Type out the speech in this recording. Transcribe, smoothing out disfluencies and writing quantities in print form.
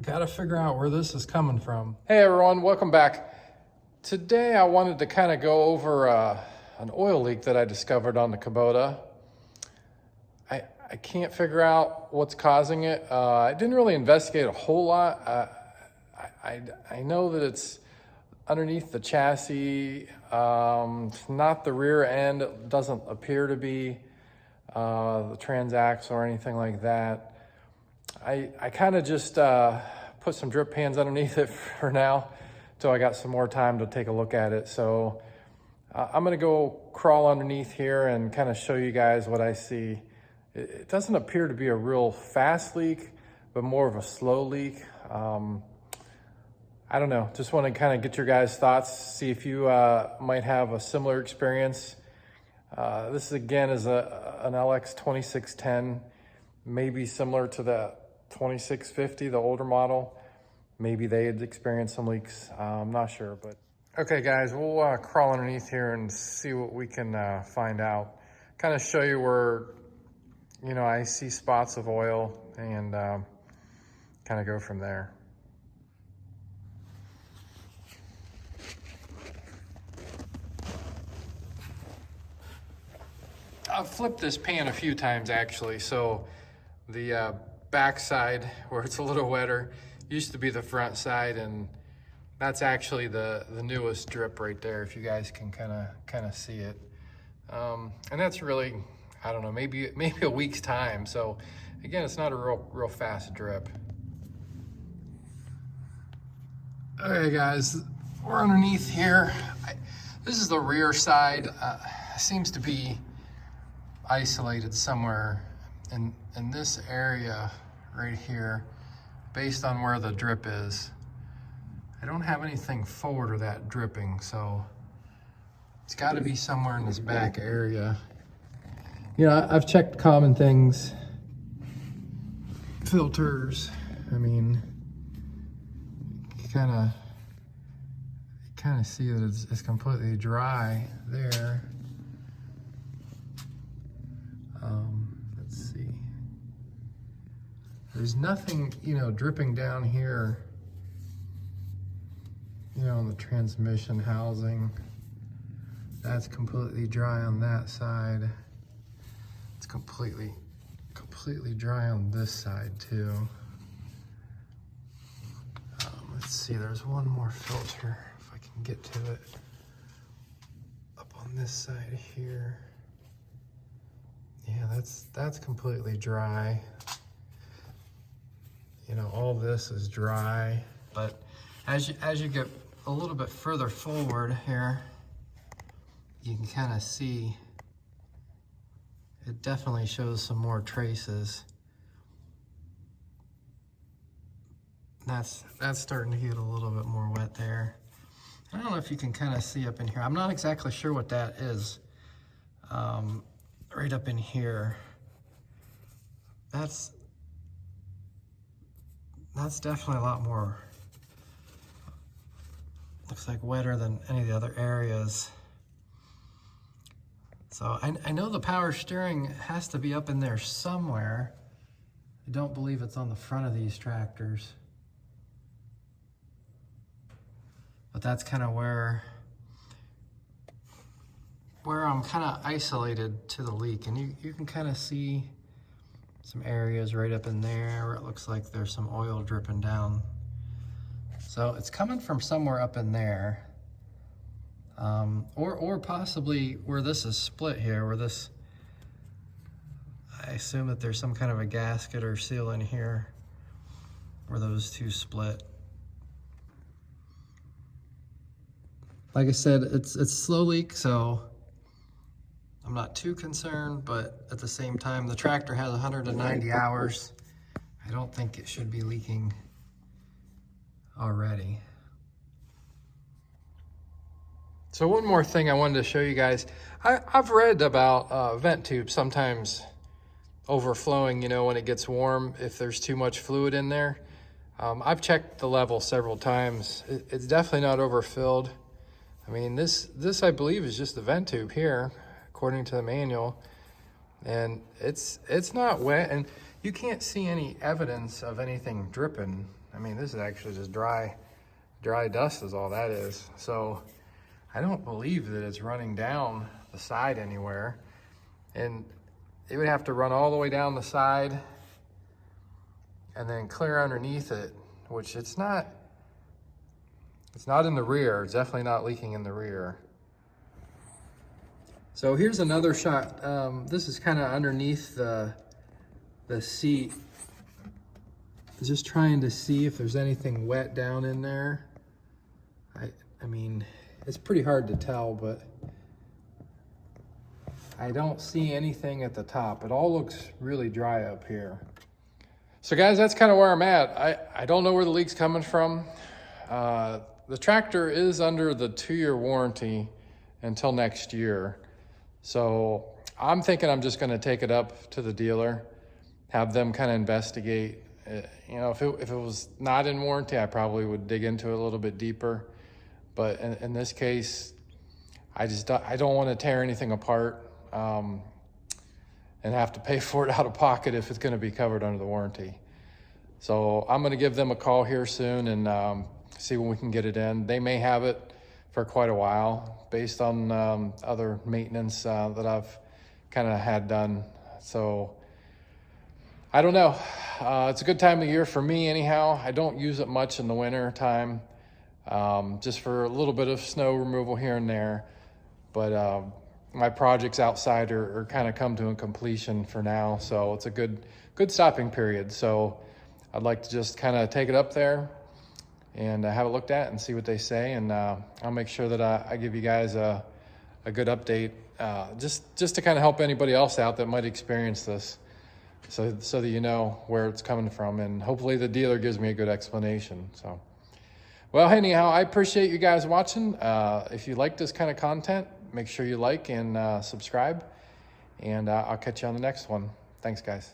Gotta figure out where this is coming from. Hey everyone, welcome back. Today I wanted to kind of go over an oil leak that I discovered on the Kubota. I can't figure out what's causing it. I didn't really investigate a whole lot. I know that it's underneath the chassis, not the rear end. It doesn't appear to be the transaxle or anything like that. I kind of just put some drip pans underneath it for now until I got some more time to take a look at it. So I'm gonna go crawl underneath here and kind of show you guys what I see. It doesn't appear to be a real fast leak, but more of a slow leak. I don't know, just want to kind of get your guys' thoughts, see if you might have a similar experience. This again is an LX2610, maybe similar to the 2650, the older model. Maybe they had experienced some leaks, I'm not sure. But okay guys, we'll crawl underneath here and see what we can find out. Kind of show you where, you know, I see spots of oil and kind of go from there. I've flipped this pan a few times actually, so the back side where it's a little wetter used to be the front side, and that's actually the newest drip right there, if you guys can kind of see it. And that's really, I don't know, maybe a week's time. So again, it's not a real fast drip. Okay guys, we're underneath here. This is the rear side. Seems to be isolated somewhere in this area right here, based on where the drip is. I don't have anything forward of that dripping, so it's got to be somewhere in this back area. You know, I've checked common things, filters. I mean, you kind of see that it's completely dry there. Let's see. There's nothing, you know, dripping down here, you know, in the transmission housing. That's completely dry on that side. It's completely dry on this side too. Let's see, there's one more filter, if I can get to it, up on this side here. Yeah, that's completely dry. You know, all this is dry, but as you get a little bit further forward here, you can kind of see it definitely shows some more traces. That's starting to get a little bit more wet there. I don't know if you can kind of see up in here. I'm not exactly sure what that is. Right up in here. That's definitely a lot more, looks like wetter than any of the other areas. So I know the power steering has to be up in there somewhere. I don't believe it's on the front of these tractors. But that's kind of where I'm kind of isolated to the leak. And you can kind of see some areas right up in there where it looks like there's some oil dripping down. So it's coming from somewhere up in there. Or possibly where this is split here, where this, I assume that there's some kind of a gasket or seal in here where those two split. Like I said, it's a slow leak, so I'm not too concerned, but at the same time, the tractor has 190 hours. I don't think it should be leaking already. So one more thing I wanted to show you guys. I've read about vent tubes sometimes overflowing, you know, when it gets warm, if there's too much fluid in there. I've checked the level several times. It's definitely not overfilled. I mean, this I believe is just the vent tube here, according to the manual, and it's not wet. And you can't see any evidence of anything dripping. I mean, this is actually just dry dust is all that is. So I don't believe that it's running down the side anywhere. And it would have to run all the way down the side and then clear underneath it, which it's not in the rear. It's definitely not leaking in the rear. So here's another shot. This is kind of underneath the seat. Just trying to see if there's anything wet down in there. I mean, it's pretty hard to tell, but I don't see anything at the top. It all looks really dry up here. So guys, that's kind of where I'm at. I don't know where the leak's coming from. The tractor is under the 2-year warranty until next year. So I'm thinking I'm just gonna take it up to the dealer, have them kind of investigate. You know, if it was not in warranty, I probably would dig into it a little bit deeper. But in this case, I don't want to tear anything apart and have to pay for it out of pocket if it's going to be covered under the warranty. So I'm going to give them a call here soon and see when we can get it in. They may have it for quite a while based on other maintenance that I've kind of had done. So I don't know. It's a good time of year for me anyhow. I don't use it much in the winter time, just for a little bit of snow removal here and there. But my projects outside are kind of come to a completion for now. So it's a good stopping period. So I'd like to just kind of take it up there and have it looked at and see what they say. And I'll make sure that I give you guys a good update, just to kind of help anybody else out that might experience this. So that you know where it's coming from, and hopefully the dealer gives me a good explanation. So, well, anyhow, I appreciate you guys watching. If you like this kind of content, make sure you like and subscribe, and I'll catch you on the next one. Thanks, guys.